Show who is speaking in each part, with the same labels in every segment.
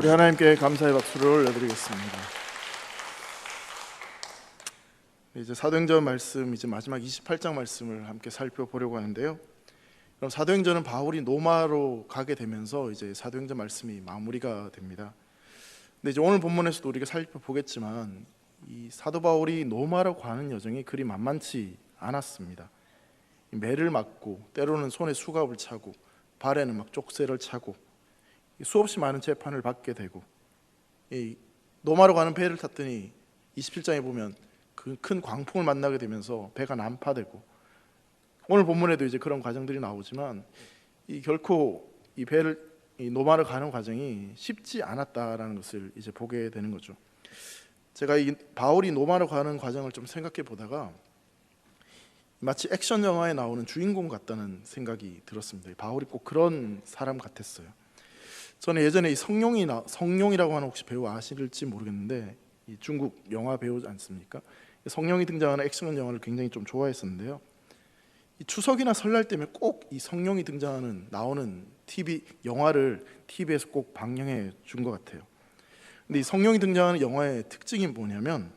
Speaker 1: 우리 하나님께 감사의 박수를 올려드리겠습니다. 이제 사도행전 말씀, 이제 마지막 28장 말씀을 함께 살펴보려고 하는데요. 그럼 사도행전은 바울이 로마로 가게 되면서 이제 사도행전 말씀이 마무리가 됩니다. 근데 이제 오늘 본문에서도 우리가 살펴보겠지만 이 사도 바울이 로마로 가는 여정이 그리 만만치 않았습니다. 매를 맞고 때로는 손에 수갑을 차고 발에는 막 족쇄를 차고 수없이 많은 재판을 받게 되고, 이 로마로 가는 배를 탔더니 27장에 보면 그 큰 광풍을 만나게 되면서 배가 난파되고, 오늘 본문에도 이제 그런 과정들이 나오지만 결코 이 로마를 가는 과정이 쉽지 않았다라는 것을 이제 보게 되는 거죠. 제가 이 바울이 로마로 가는 과정을 좀 생각해 보다가 마치 액션 영화에 나오는 주인공 같다는 생각이 들었습니다. 바울이 꼭 그런 사람 같았어요. 저는 예전에 이 성룡이라고 하는, 혹시 배우 아실지 모르겠는데 이 중국 영화 배우지 않습니까? 성룡이 등장하는 액션 영화를 굉장히 좀 좋아했었는데요. 이 추석이나 설날 때면 꼭 이 성룡이 나오는 TV 영화를 TV에서 꼭 방영해 준 것 같아요. 근데 이 성룡이 등장하는 영화의 특징이 뭐냐면,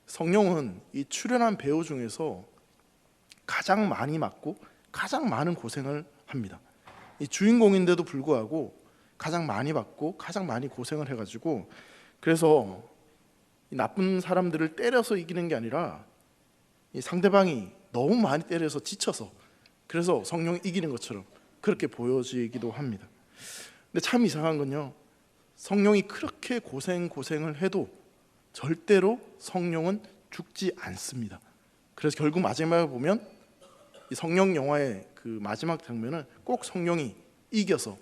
Speaker 1: 성룡은 이 출연한 배우 중에서 가장 많이 맞고 가장 많은 고생을 합니다. 이 주인공인데도 불구하고 가장 많이 받고 가장 많이 고생을 해가지고, 그래서 나쁜 사람들을 때려서 이기는 게 아니라 이 상대방이 너무 많이 때려서 지쳐서, 그래서 성룡이 이기는 것처럼 그렇게 보여지기도 합니다. 근데 참 이상한 건요, 성룡이 그렇게 고생을 해도 절대로 성룡은 죽지 않습니다. 그래서 결국 마지막에 보면 이 성룡 영화의 그 마지막 장면은 꼭 성룡이 이겨서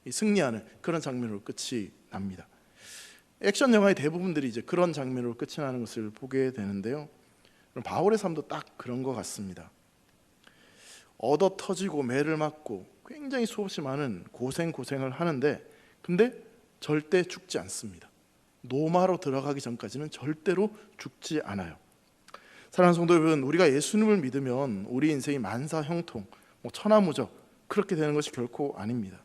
Speaker 1: 승리하는 그런 장면으로 끝이 납니다. 액션 영화의 대부분들이 이제 그런 장면으로 끝이 나는 것을 보게 되는데요. 그럼 바울의 삶도 딱 그런 것 같습니다. 얻어 터지고 매를 맞고 굉장히 수없이 많은 고생을 하는데, 근데 절대 죽지 않습니다. 로마로 들어가기 전까지는 절대로 죽지 않아요. 사랑하는 성도 여러분, 우리가 예수님을 믿으면 우리 인생이 만사형통, 천하무적 그렇게 되는 것이 결코 아닙니다.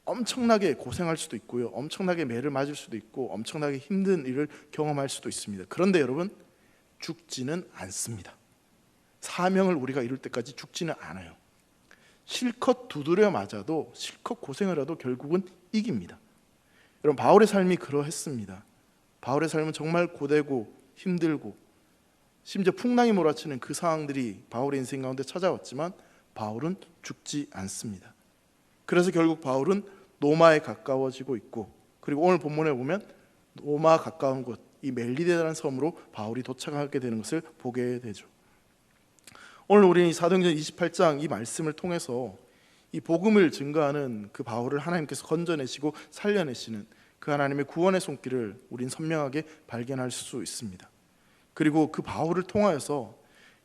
Speaker 1: 엄청나게 고생할 수도 있고요, 엄청나게 매를 맞을 수도 있고, 엄청나게 힘든 일을 경험할 수도 있습니다. 그런데 여러분, 죽지는 않습니다. 사명을 우리가 이룰 때까지 죽지는 않아요. 실컷 두드려 맞아도, 실컷 고생을 해도 결국은 이깁니다. 여러분, 바울의 삶이 그러했습니다. 바울의 삶은 정말 고되고 힘들고, 심지어 풍랑이 몰아치는 그 상황들이 바울의 인생 가운데 찾아왔지만 바울은 죽지 않습니다. 그래서 결국 바울은 로마에 가까워지고 있고, 그리고 오늘 본문에 보면 로마 가까운 곳, 이 멜리데라는 섬으로 바울이 도착하게 되는 것을 보게 되죠. 오늘 우리는 사도행전 28장 이 말씀을 통해서 이 복음을 증거하는 그 바울을 하나님께서 건져내시고 살려내시는 그 하나님의 구원의 손길을 우린 선명하게 발견할 수 있습니다. 그리고 그 바울을 통하여서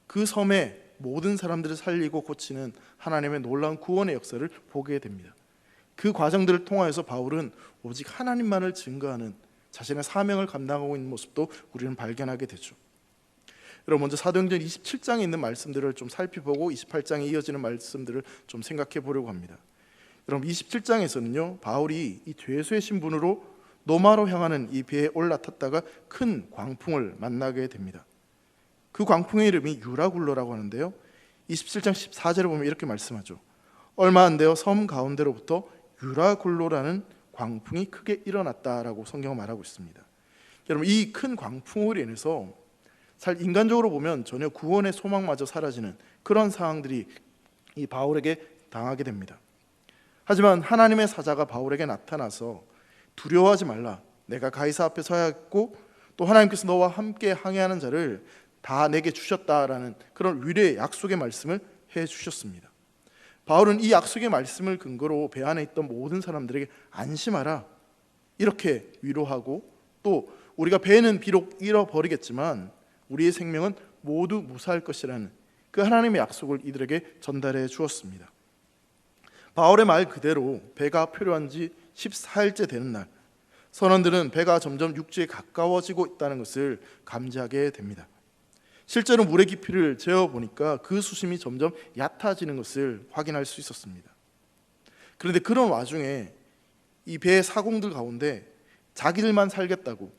Speaker 1: 그 섬의 모든 사람들을 살리고 고치는 하나님의 놀라운 구원의 역사를 보게 됩니다. 그 과정들을 통하여서 바울은 오직 하나님만을 증거하는 자신의 사명을 감당하고 있는 모습도 우리는 발견하게 되죠. 여러분, 먼저 사도행전 27장에 있는 말씀들을 좀 살펴보고 28장에 이어지는 말씀들을 좀 생각해 보려고 합니다. 여러분, 27장에서는요, 바울이 이 죄수의 신분으로 로마로 향하는 이 배에 올라탔다가 큰 광풍을 만나게 됩니다. 그 광풍의 이름이 유라굴로라고 하는데요, 27장 14절을 보면 이렇게 말씀하죠. 얼마 안 되어 섬 가운데로부터 유라굴로라는 광풍이 크게 일어났다라고 성경은 말하고 있습니다. 여러분, 이 큰 광풍으로 인해서 인간적으로 보면 전혀 구원의 소망마저 사라지는 그런 상황들이 이 바울에게 당하게 됩니다. 하지만 하나님의 사자가 바울에게 나타나서 두려워하지 말라, 내가 가이사 앞에 서야겠고 또 하나님께서 너와 함께 항해하는 자를 다 내게 주셨다라는 그런 위로의 약속의 말씀을 해주셨습니다. 바울은 이 약속의 말씀을 근거로 배 안에 있던 모든 사람들에게 안심하라, 이렇게 위로하고, 또 우리가 배는 비록 잃어버리겠지만 우리의 생명은 모두 무사할 것이라는 그 하나님의 약속을 이들에게 전달해 주었습니다. 바울의 말 그대로 배가 표류한 지 14일째 되는 날, 선원들은 배가 점점 육지에 가까워지고 있다는 것을 감지하게 됩니다. 실제로 물의 깊이를 재어보니까 그 수심이 점점 얕아지는 것을 확인할 수 있었습니다. 그런데 그런 와중에 이 배의 사공들 가운데 자기들만 살겠다고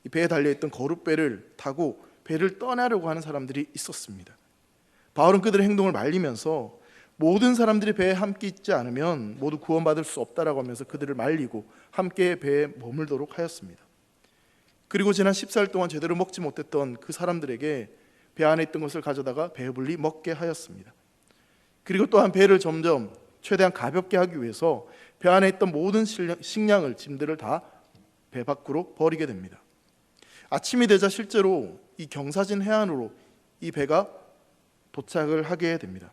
Speaker 1: 이 배에 달려있던 거룻배를 타고 배를 떠나려고 하는 사람들이 있었습니다. 바울은 그들의 행동을 말리면서 모든 사람들이 배에 함께 있지 않으면 모두 구원받을 수 없다라고 하면서 그들을 말리고 함께 배에 머물도록 하였습니다. 그리고 지난 14일 동안 제대로 먹지 못했던 그 사람들에게 배 안에 있던 것을 가져다가 배불리 먹게 하였습니다. 그리고 또한 배를 점점 최대한 가볍게 하기 위해서 배 안에 있던 모든 식량을, 짐들을 다 배 밖으로 버리게 됩니다. 아침이 되자 실제로 이 경사진 해안으로 이 배가 도착을 하게 됩니다.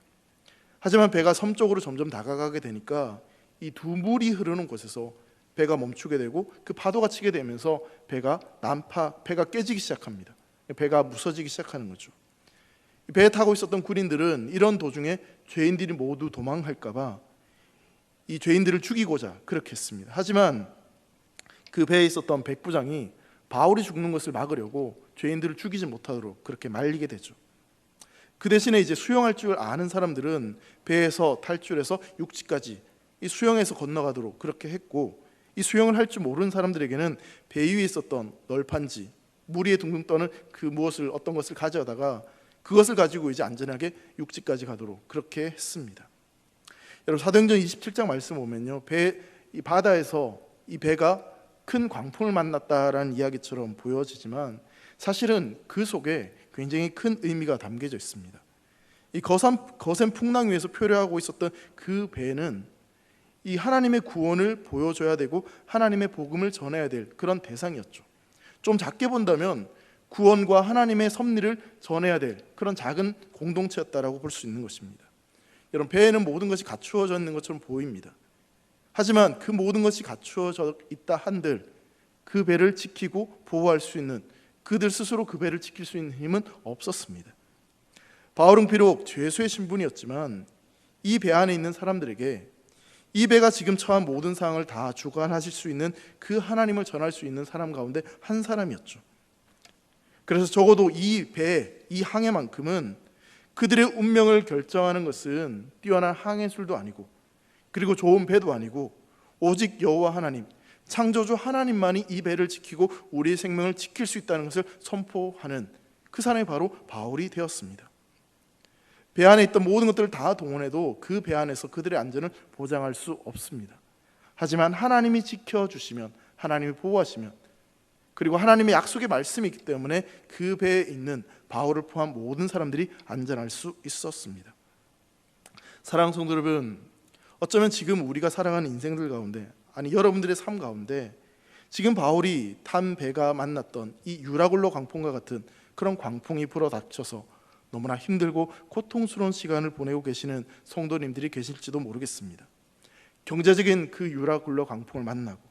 Speaker 1: 하지만 배가 섬 쪽으로 점점 다가가게 되니까 이 두 물이 흐르는 곳에서 배가 멈추게 되고 그 파도가 치게 되면서 배가 깨지기 시작합니다. 배가 무서지기 시작하는 거죠. 배에 타고 있었던 군인들은 이런 도중에 죄인들이 모두 도망할까 봐 이 죄인들을 죽이고자 그렇게 했습니다. 하지만 그 배에 있었던 백부장이 바울이 죽는 것을 막으려고 죄인들을 죽이지 못하도록 그렇게 말리게 되죠. 그 대신에 이제 수영할 줄 아는 사람들은 배에서 탈출해서 육지까지 이 수영해서 건너가도록 그렇게 했고, 이 수영을 할 줄 모르는 사람들에게는 배 위에 있었던 널판지, 물 위에 둥둥 떠는 그 어떤 것을 가져다가 그것을 가지고 이제 안전하게 육지까지 가도록 그렇게 했습니다. 여러분, 사도행전 27장 말씀 보면요, 이 바다에서 이 배가 큰 광풍을 만났다라는 이야기처럼 보여지지만 사실은 그 속에 굉장히 큰 의미가 담겨져 있습니다. 이 거센 풍랑 위에서 표류하고 있었던 그 배는 이 하나님의 구원을 보여줘야 되고 하나님의 복음을 전해야 될 그런 대상이었죠. 좀 작게 본다면 구원과 하나님의 섭리를 전해야 될 그런 작은 공동체였다라고 볼 수 있는 것입니다. 여러분, 배에는 모든 것이 갖추어져 있는 것처럼 보입니다. 하지만 그 모든 것이 갖추어져 있다 한들 그 배를 지키고 보호할 수 있는, 그들 스스로 그 배를 지킬 수 있는 힘은 없었습니다. 바울은 비록 죄수의 신분이었지만 이 배 안에 있는 사람들에게 이 배가 지금 처한 모든 상황을 다 주관하실 수 있는 그 하나님을 전할 수 있는 사람 가운데 한 사람이었죠. 그래서 적어도 이 항해만큼은 그들의 운명을 결정하는 것은 뛰어난 항해술도 아니고 그리고 좋은 배도 아니고 오직 여호와 하나님, 창조주 하나님만이 이 배를 지키고 우리의 생명을 지킬 수 있다는 것을 선포하는 그 사람이 바로 바울이 되었습니다. 배 안에 있던 모든 것들을 다 동원해도 그 배 안에서 그들의 안전을 보장할 수 없습니다. 하지만 하나님이 지켜주시면, 하나님이 보호하시면, 그리고 하나님의 약속의 말씀이 있기 때문에 그 배에 있는 바울을 포함 모든 사람들이 안전할 수 있었습니다. 사랑하는 성도 여러분, 어쩌면 지금 우리가 살아가는 인생들 가운데, 아니 여러분들의 삶 가운데 지금 바울이 탄 배가 만났던 이 유라굴로 광풍과 같은 그런 광풍이 불어닥쳐서 너무나 힘들고 고통스러운 시간을 보내고 계시는 성도님들이 계실지도 모르겠습니다. 경제적인 그 유라굴로 광풍을 만나고,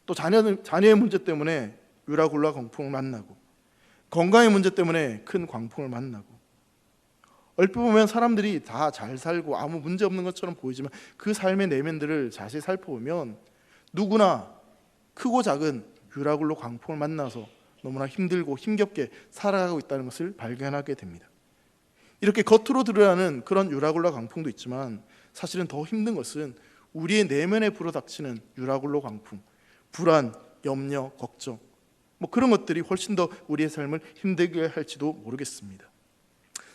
Speaker 1: 또 자녀의 문제 때문에 유라굴로 광풍을 만나고, 건강의 문제 때문에 큰 광풍을 만나고, 얼핏 보면 사람들이 다 잘 살고 아무 문제 없는 것처럼 보이지만 그 삶의 내면들을 자세히 살펴보면 누구나 크고 작은 유라굴로 광풍을 만나서 너무나 힘들고 힘겹게 살아가고 있다는 것을 발견하게 됩니다. 이렇게 겉으로 드러나는 그런 유라굴로 광풍도 있지만 사실은 더 힘든 것은 우리의 내면에 불어닥치는 유라굴로 광풍, 불안, 염려, 걱정, 그런 것들이 훨씬 더 우리의 삶을 힘들게 할지도 모르겠습니다.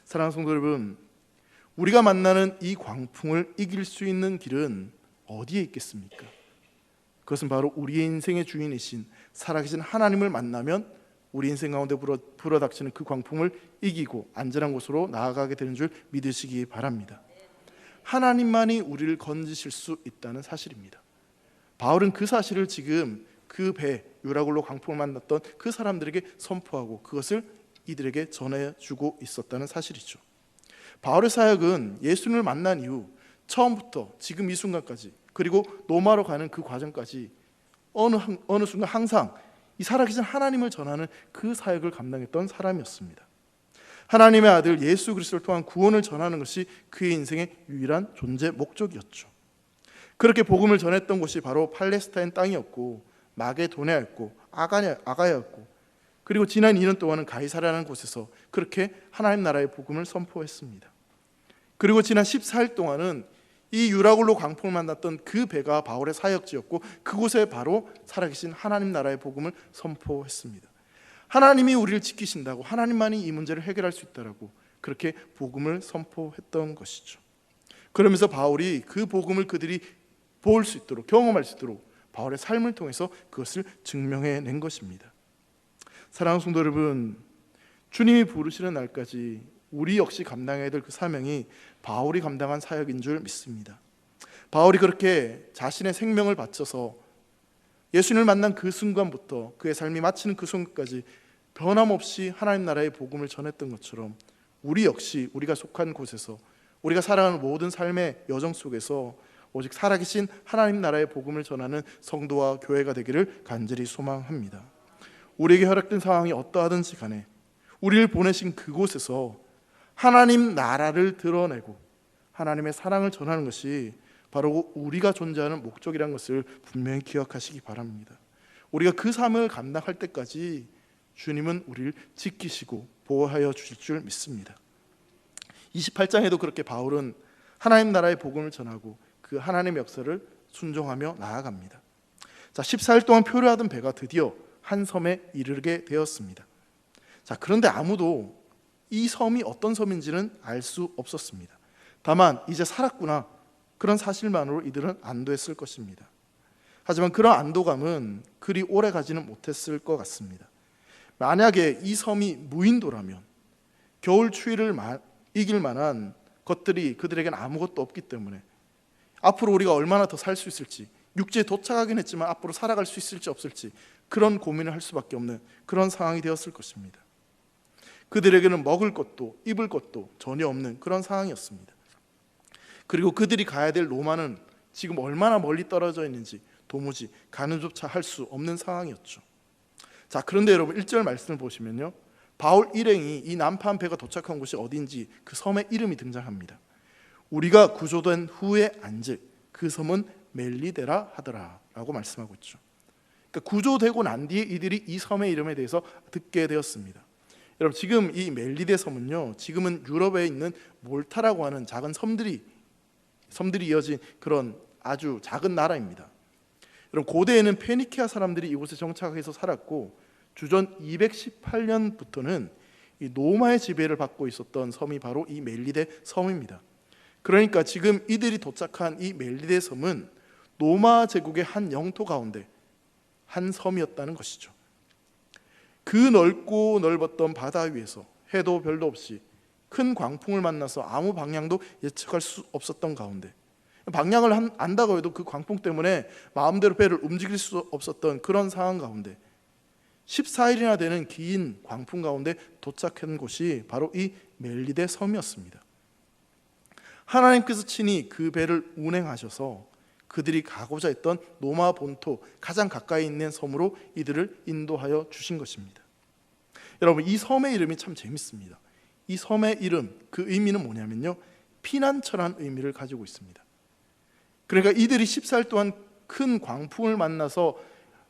Speaker 1: 사랑하는 성도 여러분, 우리가 만나는 이 광풍을 이길 수 있는 길은 어디에 있겠습니까? 그것은 바로 우리의 인생의 주인이신 살아계신 하나님을 만나면 우리 인생 가운데 불어닥치는 그 광풍을 이기고 안전한 곳으로 나아가게 되는 줄 믿으시기 바랍니다. 하나님만이 우리를 건지실 수 있다는 사실입니다. 바울은 그 사실을 지금 그 배 유라굴로 광풍을 만났던 그 사람들에게 선포하고 그것을 이들에게 전해주고 있었다는 사실이죠. 바울의 사역은 예수님을 만난 이후 처음부터 지금 이 순간까지, 그리고 로마로 가는 그 과정까지 어느 순간 항상 이 살아계신 하나님을 전하는 그 사역을 감당했던 사람이었습니다. 하나님의 아들 예수 그리스도를 통한 구원을 전하는 것이 그의 인생의 유일한 존재 목적이었죠. 그렇게 복음을 전했던 곳이 바로 팔레스타인 땅이었고 마게도냐였고 아가야였고, 그리고 지난 2년 동안은 가이사라는 곳에서 그렇게 하나님 나라의 복음을 선포했습니다. 그리고 지난 14일 동안은 이 유라굴로 광풍을 만났던 그 배가 바울의 사역지였고 그곳에 바로 살아계신 하나님 나라의 복음을 선포했습니다. 하나님이 우리를 지키신다고, 하나님만이 이 문제를 해결할 수 있다라고 그렇게 복음을 선포했던 것이죠. 그러면서 바울이 그 복음을 그들이 볼 수 있도록, 경험할 수 있도록 바울의 삶을 통해서 그것을 증명해낸 것입니다. 사랑하는 성도 여러분, 주님이 부르시는 날까지 우리 역시 감당해야 될 그 사명이 바울이 감당한 사역인 줄 믿습니다. 바울이 그렇게 자신의 생명을 바쳐서 예수님을 만난 그 순간부터 그의 삶이 마치는 그 순간까지 변함없이 하나님 나라의 복음을 전했던 것처럼 우리 역시 우리가 속한 곳에서, 우리가 살아가는 모든 삶의 여정 속에서 오직 살아계신 하나님 나라의 복음을 전하는 성도와 교회가 되기를 간절히 소망합니다. 우리에게 허락된 상황이 어떠하든지 간에 우리를 보내신 그곳에서 하나님 나라를 드러내고 하나님의 사랑을 전하는 것이 바로 우리가 존재하는 목적이라는 것을 분명히 기억하시기 바랍니다. 우리가 그 사명을 감당할 때까지 주님은 우리를 지키시고 보호하여 주실 줄 믿습니다. 28장에도 그렇게 바울은 하나님 나라의 복음을 전하고 그 하나님의 역사를 순종하며 나아갑니다. 자, 14일 동안 표류하던 배가 드디어 한 섬에 이르게 되었습니다. 자, 그런데 아무도 이 섬이 어떤 섬인지는 알 수 없었습니다. 다만 이제 살았구나, 그런 사실만으로 이들은 안도했을 것입니다. 하지만 그런 안도감은 그리 오래 가지는 못했을 것 같습니다. 만약에 이 섬이 무인도라면 겨울 추위를 이길 만한 것들이 그들에게는 아무것도 없기 때문에 앞으로 우리가 얼마나 더 살 수 있을지, 육지에 도착하긴 했지만 앞으로 살아갈 수 있을지 없을지 그런 고민을 할 수밖에 없는 그런 상황이 되었을 것입니다. 그들에게는 먹을 것도 입을 것도 전혀 없는 그런 상황이었습니다. 그리고 그들이 가야 될 로마는 지금 얼마나 멀리 떨어져 있는지 도무지 가늠조차 할 수 없는 상황이었죠. 자, 그런데 여러분 1절 말씀을 보시면요, 바울 일행이 이 난파한 배가 도착한 곳이 어딘지 그 섬의 이름이 등장합니다. 우리가 구조된 후에 앉을 그 섬은 멜리데라 하더라 라고 말씀하고 있죠. 그러니까 구조되고 난 뒤에 이들이 이 섬의 이름에 대해서 듣게 되었습니다. 여러분, 지금 이 멜리데 섬은요, 지금은 유럽에 있는 몰타라고 하는 작은 섬들이 이어진 그런 아주 작은 나라입니다. 여러분, 고대에는 페니키아 사람들이 이곳에 정착해서 살았고 주전 218년부터는 이 노마의 지배를 받고 있었던 섬이 바로 이 멜리데 섬입니다. 그러니까 지금 이들이 도착한 이 멜리데 섬은 노마 제국의 한 영토 가운데 한 섬이었다는 것이죠. 그 넓고 넓었던 바다 위에서 해도 별도 없이 큰 광풍을 만나서 아무 방향도 예측할 수 없었던 가운데, 방향을 안다고 해도 그 광풍 때문에 마음대로 배를 움직일 수 없었던 그런 상황 가운데 14일이나 되는 긴 광풍 가운데 도착한 곳이 바로 이 멜리데 섬이었습니다. 하나님께서 친히 그 배를 운행하셔서 그들이 가고자 했던 노마 본토 가장 가까이 있는 섬으로 이들을 인도하여 주신 것입니다. 여러분, 이 섬의 이름이 참 재밌습니다. 이 섬의 이름, 그 의미는 뭐냐면요, 피난처라는 의미를 가지고 있습니다. 그러니까 이들이 14일 동안 큰 광풍을 만나서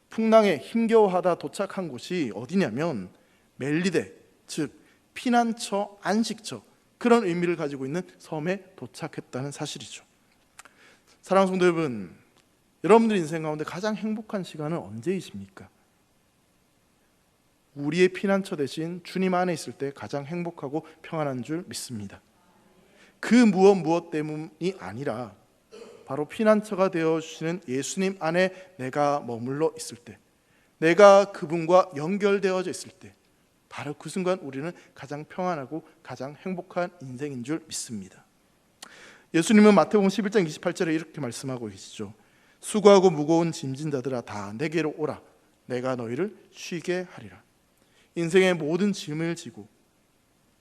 Speaker 1: 풍랑에 힘겨워하다 도착한 곳이 어디냐면 멜리데, 즉 피난처, 안식처, 그런 의미를 가지고 있는 섬에 도착했다는 사실이죠. 사랑하는 성도 여러분, 여러분들 인생 가운데 가장 행복한 시간은 언제이십니까? 우리의 피난처 대신 주님 안에 있을 때 가장 행복하고 평안한 줄 믿습니다. 그 무엇 때문이 아니라 바로 피난처가 되어주시는 예수님 안에 내가 머물러 있을 때, 내가 그분과 연결되어져 있을 때, 바로 그 순간 우리는 가장 평안하고 가장 행복한 인생인 줄 믿습니다. 예수님은 마태복음 11장 28절에 이렇게 말씀하고 계시죠. 수고하고 무거운 짐진 자들아 다 내게로 오라, 내가 너희를 쉬게 하리라. 인생의 모든 짐을 지고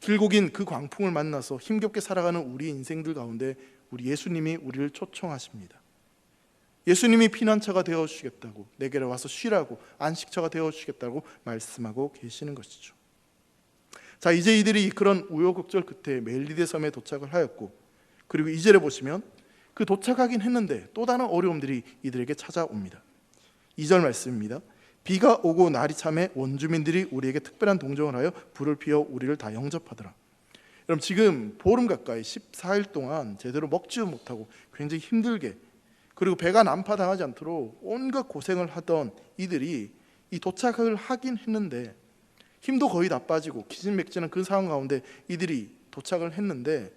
Speaker 1: 길고 긴 그 광풍을 만나서 힘겹게 살아가는 우리 인생들 가운데 우리 예수님이 우리를 초청하십니다. 예수님이 피난처가 되어주시겠다고, 내게로 와서 쉬라고, 안식처가 되어주시겠다고 말씀하고 계시는 것이죠. 자, 이제 이들이 그런 우여곡절 끝에 멜리데 섬에 도착을 하였고, 그리고 2절에 보시면 그 도착하긴 했는데 또 다른 어려움들이 이들에게 찾아옵니다. 2절 말씀입니다. 비가 오고 날이 참에 원주민들이 우리에게 특별한 동정을 하여 불을 피워 우리를 다 영접하더라. 여러분 지금 보름 가까이 14일 동안 제대로 먹지도 못하고 굉장히 힘들게, 그리고 배가 난파당하지 않도록 온갖 고생을 하던 이들이 이 도착을 하긴 했는데 힘도 거의 다 빠지고 기진맥진한 그 상황 가운데 이들이 도착을 했는데,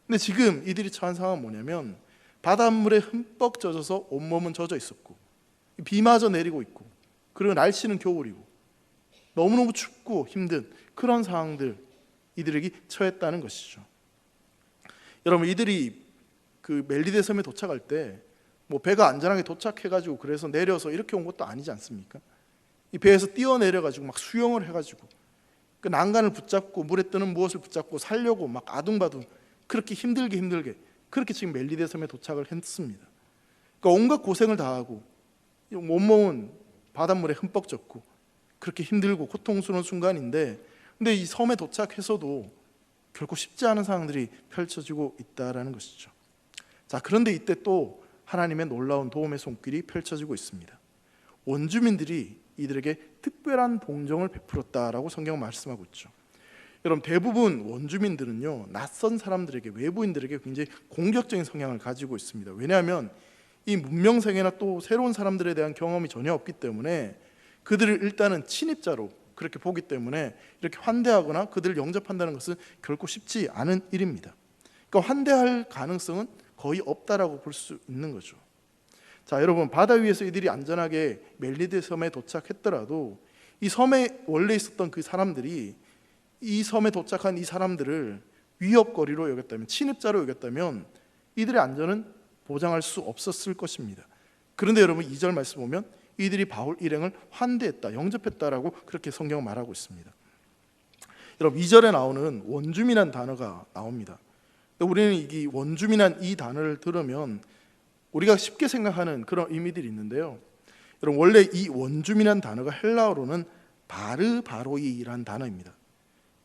Speaker 1: 근데 지금 이들이 처한 상황은 뭐냐면 바닷물에 흠뻑 젖어서 온몸은 젖어 있었고 비마저 내리고 있고, 그리고 날씨는 겨울이고 너무너무 춥고 힘든 그런 상황들 이들에게 처했다는 것이죠. 여러분 이들이 그 멜리데 섬에 도착할 때 뭐 배가 안전하게 도착해가지고 그래서 내려서 이렇게 온 것도 아니지 않습니까? 이 배에서 뛰어내려가지고 막 수영을 해가지고 그 난간을 붙잡고 물에 뜨는 무엇을 붙잡고 살려고 막 아둥바둥 그렇게 힘들게 그렇게 지금 멜리데 섬에 도착을 했습니다. 그러니까 온갖 고생을 다 하고 온몸은 바닷물에 흠뻑 젖고 그렇게 힘들고 고통스러운 순간인데, 근데 이 섬에 도착해서도 결코 쉽지 않은 상황들이 펼쳐지고 있다라는 것이죠. 자, 그런데 이때 또 하나님의 놀라운 도움의 손길이 펼쳐지고 있습니다. 원주민들이 이들에게 특별한 동정을 베풀었다라고 성경은 말씀하고 있죠. 여러분 대부분 원주민들은요, 낯선 사람들에게, 외부인들에게 굉장히 공격적인 성향을 가지고 있습니다. 왜냐하면 이 문명세계나 또 새로운 사람들에 대한 경험이 전혀 없기 때문에 그들을 일단은 침입자로 그렇게 보기 때문에 이렇게 환대하거나 그들을 영접한다는 것은 결코 쉽지 않은 일입니다. 그러니까 환대할 가능성은 거의 없다라고 볼 수 있는 거죠. 자, 여러분 바다 위에서 이들이 안전하게 멜리데 섬에 도착했더라도 이 섬에 원래 있었던 그 사람들이 이 섬에 도착한 이 사람들을 위협거리로 여겼다면, 침입자로 여겼다면 이들의 안전은 보장할 수 없었을 것입니다. 그런데 여러분 2절 말씀 보면 이들이 바울 일행을 환대했다, 영접했다라고 그렇게 성경은 말하고 있습니다. 여러분 2절에 나오는 원주민이라는 단어가 나옵니다. 우리는 이 원주민이라는 이 단어를 들으면 우리가 쉽게 생각하는 그런 의미들이 있는데요. 여러분 원래 이 원주민이라는 단어가 헬라어로는 바르바로이라는 단어입니다.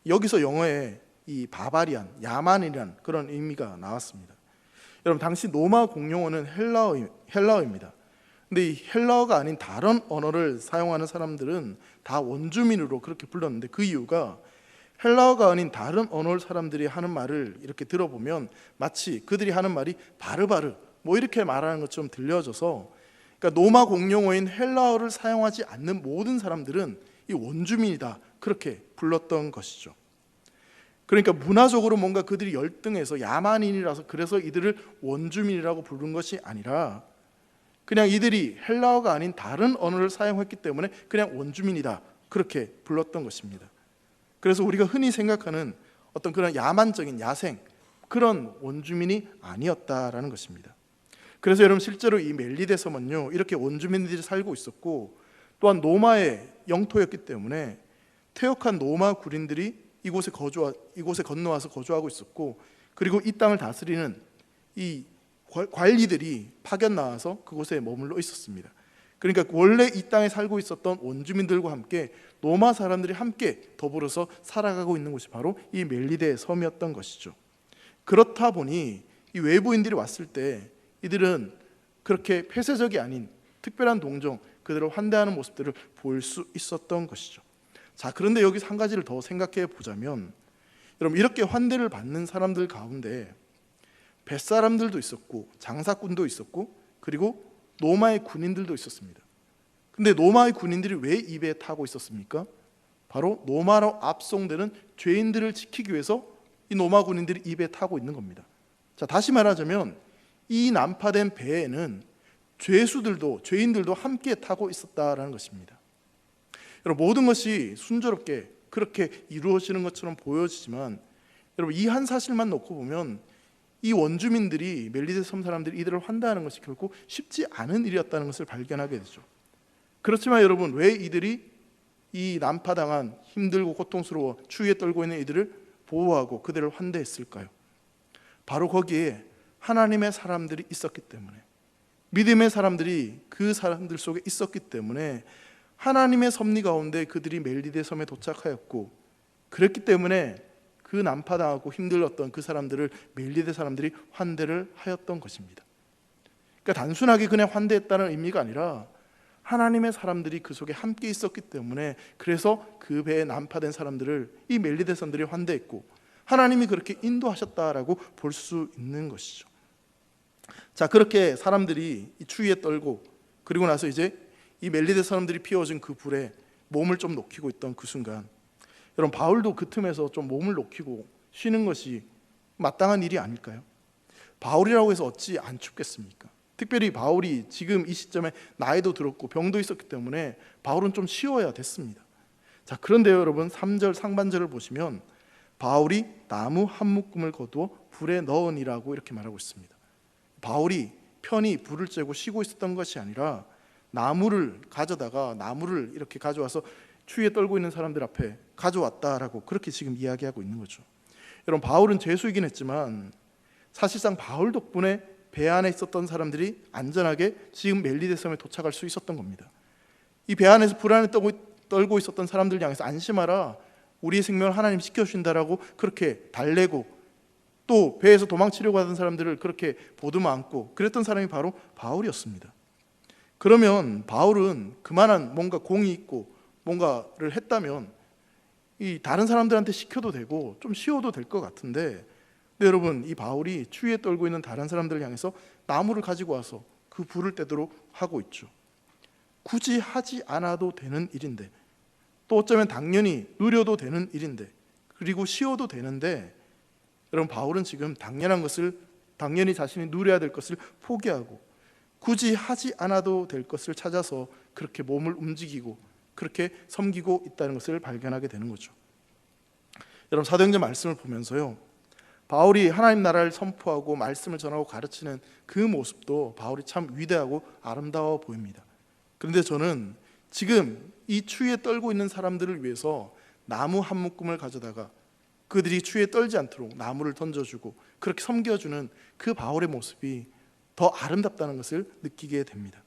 Speaker 1: 여기서 영어에 이 바바리안, 야만이라는 그런 의미가 나왔습니다. 여러분 당시 로마 공용어는 헬라어입니다. 근데 이 헬라어가 아닌 다른 언어를 사용하는 사람들은 다 원주민으로 그렇게 불렀는데, 그 이유가 헬라어가 아닌 다른 언어를 사람들이 하는 말을 이렇게 들어보면 마치 그들이 하는 말이 바르바르 뭐 이렇게 말하는 것처럼 들려져서, 그러니까 로마 공용어인 헬라어를 사용하지 않는 모든 사람들은 이 원주민이다 그렇게 불렀던 것이죠. 그러니까 문화적으로 뭔가 그들이 열등해서 야만인이라서 그래서 이들을 원주민이라고 부른 것이 아니라 그냥 이들이 헬라어가 아닌 다른 언어를 사용했기 때문에 그냥 원주민이다 그렇게 불렀던 것입니다. 그래서 우리가 흔히 생각하는 어떤 그런 야만적인 야생, 그런 원주민이 아니었다라는 것입니다. 그래서 여러분 실제로 이 멜리데 섬은요 이렇게 원주민들이 살고 있었고, 또한 로마의 영토였기 때문에 퇴역한 로마 군인들이 이곳에 건너와서 거주하고 있었고, 그리고 이 땅을 다스리는 이 관리들이 파견 나와서 그곳에 머물러 있었습니다. 그러니까 원래 이 땅에 살고 있었던 원주민들과 함께 로마 사람들이 함께 더불어서 살아가고 있는 곳이 바로 이 멜리데 섬이었던 것이죠. 그렇다 보니 이 외부인들이 왔을 때 이들은 그렇게 폐쇄적이 아닌 특별한 동정, 그들을 환대하는 모습들을 보일 수 있었던 것이죠. 자, 그런데 여기서 한 가지를 더 생각해 보자면, 여러분 이렇게 환대를 받는 사람들 가운데 뱃사람들도 있었고 장사꾼도 있었고 그리고 로마의 군인들도 있었습니다. 근데 로마의 군인들이 왜 이 배에 타고 있었습니까? 바로 로마로 압송되는 죄인들을 지키기 위해서 이 로마 군인들이 이 배에 타고 있는 겁니다. 자, 다시 말하자면 이 난파된 배에는 죄인들도 함께 타고 있었다라는 것입니다. 여러분 모든 것이 순조롭게 그렇게 이루어지는 것처럼 보여지지만, 여러분 이 한 사실만 놓고 보면 이 원주민들이, 멜리데 섬 사람들이 이들을 환대하는 것이 결코 쉽지 않은 일이었다는 것을 발견하게 되죠. 그렇지만 여러분 왜 이들이 이 난파당한 힘들고 고통스러워 추위에 떨고 있는 이들을 보호하고 그들을 환대했을까요? 바로 거기에 하나님의 사람들이 있었기 때문에, 믿음의 사람들이 그 사람들 속에 있었기 때문에 하나님의 섭리 가운데 그들이 멜리데 섬에 도착하였고, 그랬기 때문에 그 난파당하고 힘들었던 그 사람들을 멜리데 사람들이 환대를 하였던 것입니다. 그러니까 단순하게 그냥 환대했다는 의미가 아니라 하나님의 사람들이 그 속에 함께 있었기 때문에, 그래서 그 배에 난파된 사람들을 이 멜리데 사람들이 환대했고, 하나님이 그렇게 인도하셨다라고 볼 수 있는 것이죠. 자, 그렇게 사람들이 이 추위에 떨고 그리고 나서 이제 이 멜리데 사람들이 피워진 그 불에 몸을 좀 녹이고 있던 그 순간, 여러분 바울도 그 틈에서 좀 몸을 녹이고 쉬는 것이 마땅한 일이 아닐까요? 바울이라고 해서 어찌 안 춥겠습니까? 특별히 바울이 지금 이 시점에 나이도 들었고 병도 있었기 때문에 바울은 좀 쉬어야 됐습니다. 자, 그런데 여러분 3절 상반절을 보시면 바울이 나무 한 묶음을 거두어 불에 넣으니라고 이렇게 말하고 있습니다. 바울이 편히 불을 쬐고 쉬고 있었던 것이 아니라 나무를 가져다가 나무를 이렇게 가져와서 추위에 떨고 있는 사람들 앞에 가져왔다라고 그렇게 지금 이야기하고 있는 거죠. 여러분 바울은 죄수이긴 했지만 사실상 바울 덕분에 배 안에 있었던 사람들이 안전하게 지금 멜리데 섬에 도착할 수 있었던 겁니다. 이 배 안에서 불 안에 떨고 있었던 사람들 향해서 안심하라, 우리의 생명을 하나님 지켜주신다라고 그렇게 달래고, 또 배에서 도망치려고 하던 사람들을 그렇게 보듬어 안고 그랬던 사람이 바로 바울이었습니다. 그러면 바울은 그만한 뭔가 공이 있고 뭔가를 했다면 이 다른 사람들한테 시켜도 되고 좀 쉬어도 될 것 같은데, 근데 여러분 이 바울이 추위에 떨고 있는 다른 사람들을 향해서 나무를 가지고 와서 그 불을 떼도록 하고 있죠. 굳이 하지 않아도 되는 일인데, 또 어쩌면 당연히 누려도 되는 일인데, 그리고 쉬어도 되는데, 여러분 바울은 지금 당연한 것을, 당연히 자신이 누려야 될 것을 포기하고 굳이 하지 않아도 될 것을 찾아서 그렇게 몸을 움직이고 그렇게 섬기고 있다는 것을 발견하게 되는 거죠. 여러분 사도행전 말씀을 보면서요, 바울이 하나님 나라를 선포하고 말씀을 전하고 가르치는 그 모습도 바울이 참 위대하고 아름다워 보입니다. 그런데 저는 지금 이 추위에 떨고 있는 사람들을 위해서 나무 한 묶음을 가져다가 그들이 추위에 떨지 않도록 나무를 던져주고 그렇게 섬겨주는 그 바울의 모습이 더 아름답다는 것을 느끼게 됩니다.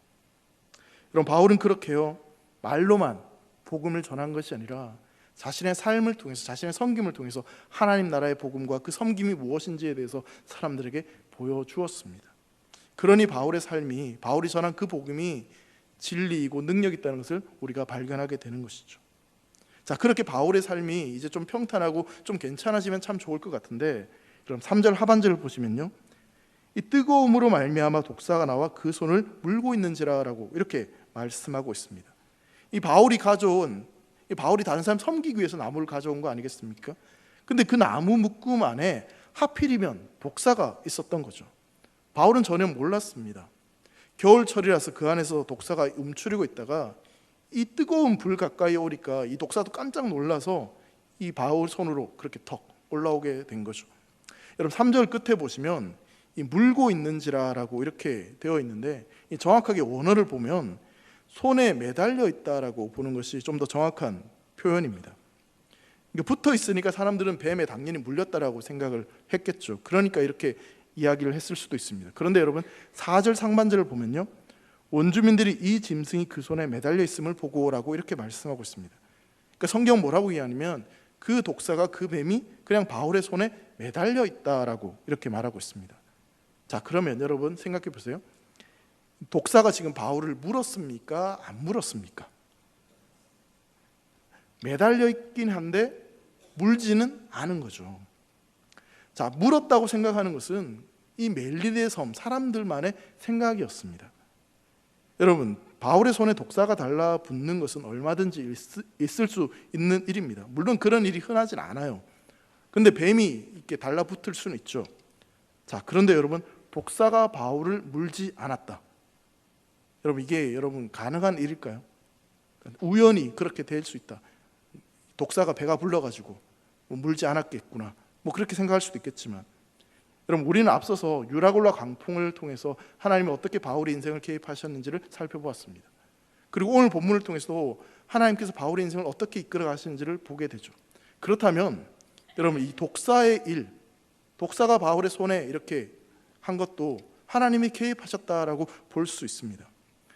Speaker 1: 여러분 바울은 그렇게요, 말로만 복음을 전한 것이 아니라 자신의 삶을 통해서, 자신의 섬김을 통해서 하나님 나라의 복음과 그 섬김이 무엇인지에 대해서 사람들에게 보여주었습니다. 그러니 바울의 삶이, 바울이 전한 그 복음이 진리이고 능력이 있다는 것을 우리가 발견하게 되는 것이죠. 자, 그렇게 바울의 삶이 이제 좀 평탄하고 좀 괜찮아지면 참 좋을 것 같은데, 그럼 3절 하반절을 보시면요, 이 뜨거움으로 말미암아 독사가 나와 그 손을 물고 있는지라라고 이렇게 말씀하고 있습니다. 이 바울이 다른 사람 섬기기 위해서 나무를 가져온 거 아니겠습니까? 근데 그 나무 묶음 안에 하필이면 독사가 있었던 거죠. 바울은 전혀 몰랐습니다. 겨울철이라서 그 안에서 독사가 움츠리고 있다가 이 뜨거운 불 가까이 오니까 이 독사도 깜짝 놀라서 이 바울 손으로 그렇게 턱 올라오게 된 거죠. 여러분 3절 끝에 보시면 이 물고 있는지라라고 이렇게 되어 있는데, 이 정확하게 원어를 보면 손에 매달려 있다라고 보는 것이 좀 더 정확한 표현입니다. 붙어 있으니까 사람들은 뱀에 당연히 물렸다라고 생각을 했겠죠. 그러니까 이렇게 이야기를 했을 수도 있습니다. 그런데 여러분 4절 상반절을 보면요, 원주민들이 이 짐승이 그 손에 매달려 있음을 보고라고 이렇게 말씀하고 있습니다. 그러니까 성경 뭐라고 이해하냐면 그 독사가, 그 뱀이 그냥 바울의 손에 매달려 있다라고 이렇게 말하고 있습니다. 자, 그러면 여러분 생각해 보세요. 독사가 지금 바울을 물었습니까? 안 물었습니까? 매달려 있긴 한데 물지는 않은 거죠. 자, 물었다고 생각하는 것은 이 멜리데 섬 사람들만의 생각이었습니다. 여러분 바울의 손에 독사가 달라붙는 것은 얼마든지 있을 수 있는 일입니다. 물론 그런 일이 흔하진 않아요. 근데 뱀이 이렇게 달라붙을 수는 있죠. 자, 그런데 여러분 독사가 바울을 물지 않았다. 여러분 이게 여러분 가능한 일일까요? 우연히 그렇게 될 수 있다. 독사가 배가 불러가지고 물지 않았겠구나, 그렇게 생각할 수도 있겠지만, 여러분 우리는 앞서서 유라굴라 광풍을 통해서 하나님이 어떻게 바울의 인생을 개입하셨는지를 살펴보았습니다. 그리고 오늘 본문을 통해서도 하나님께서 바울의 인생을 어떻게 이끌어 가시는지를 보게 되죠. 그렇다면 여러분 이 독사의 일, 독사가 바울의 손에 이렇게 한 것도 하나님이 개입하셨다라고 볼 수 있습니다.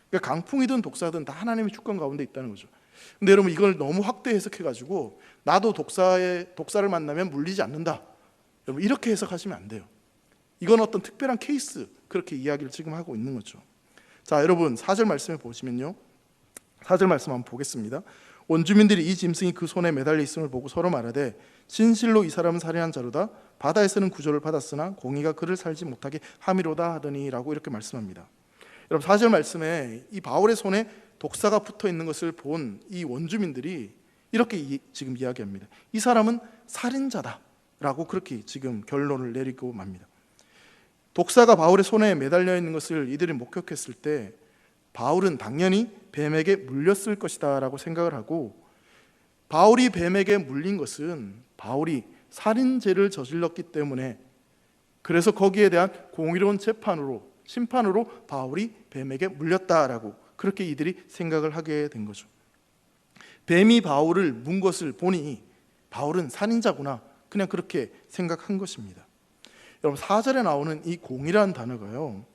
Speaker 1: 그러니까 강풍이든 독사든 다 하나님의 주권 가운데 있다는 거죠. 근데 여러분 이걸 너무 확대 해석해가지고 나도 독사를 만나면 물리지 않는다, 여러분 이렇게 해석하시면 안 돼요. 이건 어떤 특별한 케이스, 그렇게 이야기를 지금 하고 있는 거죠. 자, 여러분 4절 말씀을 보시면요, 4절 말씀 한번 보겠습니다. 원주민들이 이 짐승이 그 손에 매달려 있음을 보고 서로 말하되 진실로 이 사람은 살인한 자로다. 바다에서는 구조를 받았으나 공의가 그를 살지 못하게 함이로다 하더니라고 이렇게 말씀합니다. 여러분 4절 말씀에 이 바울의 손에 독사가 붙어 있는 것을 본 이 원주민들이 이렇게 지금 이야기합니다. 이 사람은 살인자다라고 그렇게 지금 결론을 내리고 맙니다. 독사가 바울의 손에 매달려 있는 것을 이들이 목격했을 때 바울은 당연히 뱀에게 물렸을 것이다 라고 생각을 하고, 바울이 뱀에게 물린 것은 바울이 살인죄를 저질렀기 때문에, 그래서 거기에 대한 공의로운 재판으로, 심판으로 바울이 뱀에게 물렸다라고 그렇게 이들이 생각을 하게 된 거죠. 뱀이 바울을 문 것을 보니 바울은 살인자구나, 그냥 그렇게 생각한 것입니다. 여러분 4절에 나오는 이 공의라는 단어가요,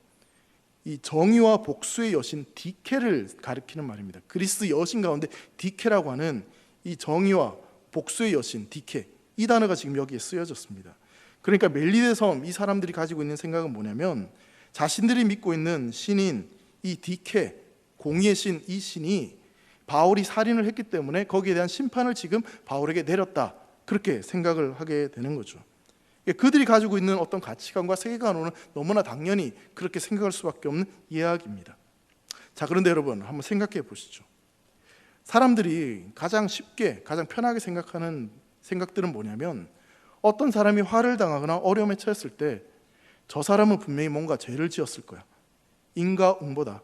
Speaker 1: 이 정의와 복수의 여신 디케를 가리키는 말입니다. 그리스 여신 가운데 디케라고 하는 이 정의와 복수의 여신 디케, 이 단어가 지금 여기에 쓰여졌습니다. 그러니까 멜리데 섬 이 사람들이 가지고 있는 생각은 뭐냐면, 자신들이 믿고 있는 신인 이 디케, 공의의 신, 이 신이 바울이 살인을 했기 때문에 거기에 대한 심판을 지금 바울에게 내렸다, 그렇게 생각을 하게 되는 거죠. 그들이 가지고 있는 어떤 가치관과 세계관으로는 너무나 당연히 그렇게 생각할 수밖에 없는 이야기입니다. 자, 그런데 여러분 한번 생각해 보시죠. 사람들이 가장 쉽게, 가장 편하게 생각하는 생각들은 뭐냐면, 어떤 사람이 화를 당하거나 어려움에 처했을 때 저 사람은 분명히 뭔가 죄를 지었을 거야, 인과응보다,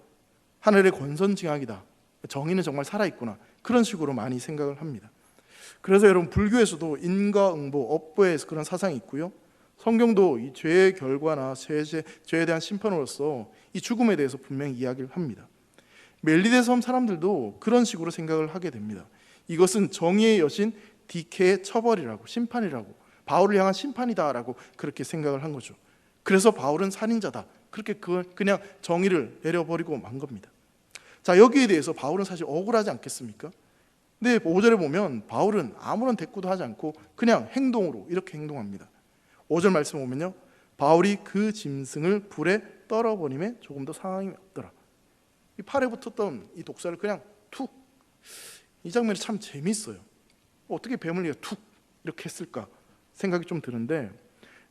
Speaker 1: 하늘의 권선징악이다, 정의는 정말 살아있구나, 그런 식으로 많이 생각을 합니다. 그래서 여러분 불교에서도 인과응보, 업보에서 그런 사상이 있고요, 성경도 이 죄의 결과나 죄에 대한 심판으로서 이 죽음에 대해서 분명히 이야기를 합니다. 멜리데 섬 사람들도 그런 식으로 생각을 하게 됩니다. 이것은 정의의 여신 디케의 처벌이라고, 심판이라고, 바울을 향한 심판이다라고 그렇게 생각을 한 거죠. 그래서 바울은 살인자다, 그렇게 그냥 정의를 내려버리고 만 겁니다. 자, 여기에 대해서 바울은 사실 억울하지 않겠습니까? 근데 5절에 보면 바울은 아무런 대꾸도 하지 않고 그냥 행동으로 이렇게 행동합니다. 5절 말씀 보면요, 바울이 그 짐승을 불에 떨어버림에 조금 더 상황이 없더라. 이 팔에 붙었던 이 독사를 그냥 툭, 이 장면이 참 재미있어요. 어떻게 뱀을 툭 이렇게 했을까 생각이 좀 드는데,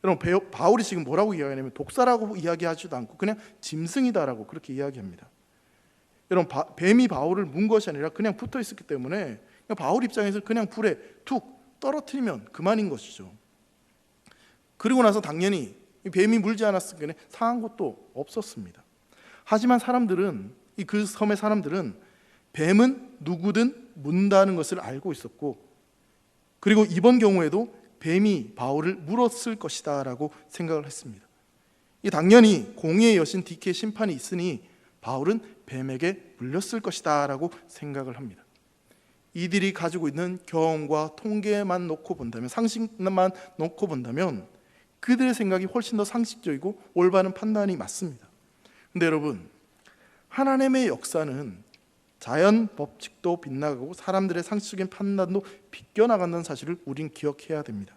Speaker 1: 여러분 바울이 지금 뭐라고 이야기하냐면 독사라고 이야기하지도 않고 그냥 짐승이다라고 그렇게 이야기합니다. 여러분 뱀이 바울을 문 것이 아니라 그냥 붙어 있었기 때문에 바울 입장에서 그냥 불에 툭 떨어뜨리면 그만인 것이죠. 그리고 나서 당연히 뱀이 물지 않았으면 상한 것도 없었습니다. 하지만 사람들은, 그 섬의 사람들은 뱀은 누구든 문다는 것을 알고 있었고, 그리고 이번 경우에도 뱀이 바울을 물었을 것이다 라고 생각을 했습니다. 당연히 공의의 여신 디케의 심판이 있으니 바울은 뱀에게 물렸을 것이다 라고 생각을 합니다. 이들이 가지고 있는 경험과 통계만 놓고 본다면, 상식만 놓고 본다면 그들의 생각이 훨씬 더 상식적이고 올바른 판단이 맞습니다. 그런데 여러분, 하나님의 역사는 자연 법칙도 빗나가고 사람들의 상식적인 판단도 비껴나간다는 사실을 우린 기억해야 됩니다.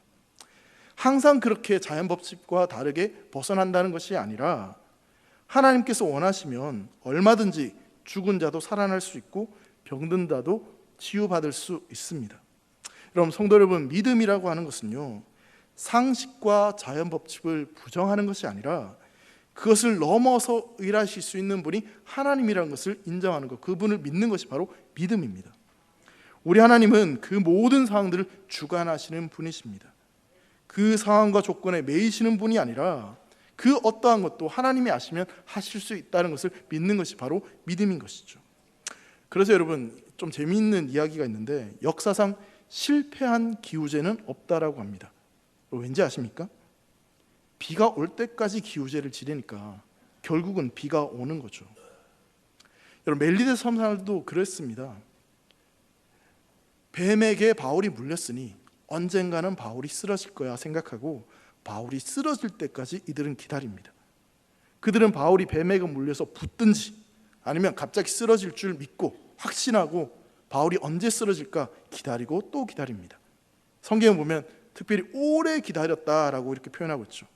Speaker 1: 항상 그렇게 자연 법칙과 다르게 벗어난다는 것이 아니라, 하나님께서 원하시면 얼마든지 죽은 자도 살아날 수 있고 병든 자도 치유받을 수 있습니다. 여러분 성도 여러분, 믿음이라고 하는 것은요, 상식과 자연 법칙을 부정하는 것이 아니라 그것을 넘어서 일하실 수 있는 분이 하나님이라는 것을 인정하는 것, 그분을 믿는 것이 바로 믿음입니다. 우리 하나님은 그 모든 상황들을 주관하시는 분이십니다. 그 상황과 조건에 매이시는 분이 아니라 그 어떠한 것도 하나님이 아시면 하실 수 있다는 것을 믿는 것이 바로 믿음인 것이죠. 그래서 여러분 좀 재미있는 이야기가 있는데, 역사상 실패한 기후제는 없다라고 합니다. 왠지 아십니까? 비가 올 때까지 기후제를 지내니까 결국은 비가 오는 거죠. 여러분 멜리데 섬 사람들도 그랬습니다. 뱀에게 바울이 물렸으니 언젠가는 바울이 쓰러질 거야 생각하고 바울이 쓰러질 때까지 이들은 기다립니다. 그들은 바울이 뱀에게 물려서 붙든지 아니면 갑자기 쓰러질 줄 믿고 확신하고 바울이 언제 쓰러질까 기다리고 또 기다립니다. 성경에 보면 특별히 오래 기다렸다라고 이렇게 표현하고 있죠.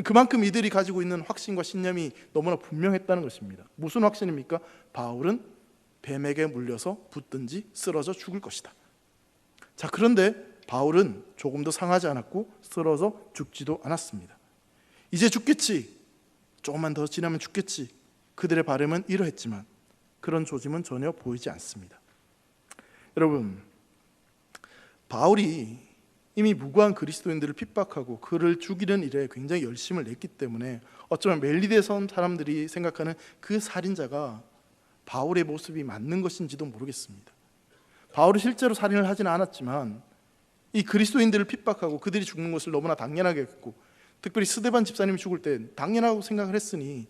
Speaker 1: 그만큼 이들이 가지고 있는 확신과 신념이 너무나 분명했다는 것입니다. 무슨 확신입니까? 바울은 뱀에게 물려서 붙든지 쓰러져 죽을 것이다. 자, 그런데 바울은 조금도 상하지 않았고 쓰러져 죽지도 않았습니다. 이제 죽겠지, 조금만 더 지나면 죽겠지, 그들의 바람은 이러했지만 그런 조짐은 전혀 보이지 않습니다. 여러분, 바울이 이미 무고한 그리스도인들을 핍박하고 그를 죽이는 일에 굉장히 열심을 냈기 때문에 어쩌면 멜리데 섬 사람들이 생각하는 그 살인자가 바울의 모습이 맞는 것인지도 모르겠습니다. 바울이 실제로 살인을 하지는 않았지만 이 그리스도인들을 핍박하고 그들이 죽는 것을 너무나 당연하게 했고, 특별히 스데반 집사님이 죽을 때 당연하다고 생각을 했으니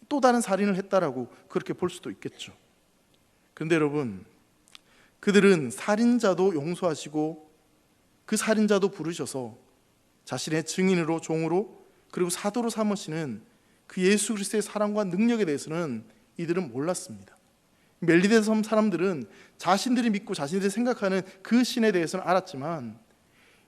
Speaker 1: 또 다른 살인을 했다라고 그렇게 볼 수도 있겠죠. 그런데 여러분, 그들은 살인자도 용서하시고 그 살인자도 부르셔서 자신의 증인으로, 종으로, 그리고 사도로 삼으시는 그 예수 그리스도의 사랑과 능력에 대해서는 이들은 몰랐습니다. 멜리데 섬 사람들은 자신들이 믿고 자신들이 생각하는 그 신에 대해서는 알았지만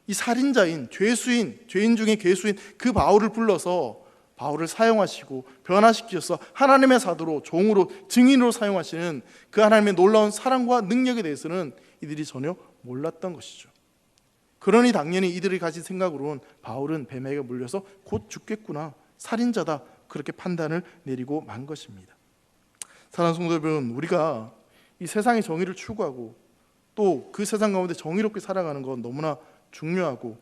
Speaker 1: 이 살인자인, 죄수인, 죄인 중에 괴수인 그 바울을 불러서 바울을 사용하시고 변화시키셔서 하나님의 사도로, 종으로, 증인으로 사용하시는 그 하나님의 놀라운 사랑과 능력에 대해서는 이들이 전혀 몰랐던 것이죠. 그러니 당연히 이들이 가진 생각으로는 바울은 뱀에게 물려서 곧 죽겠구나, 살인자다, 그렇게 판단을 내리고 만 것입니다. 사랑하는 성도 여러분, 우리가 이 세상의 정의를 추구하고 또 그 세상 가운데 정의롭게 살아가는 건 너무나 중요하고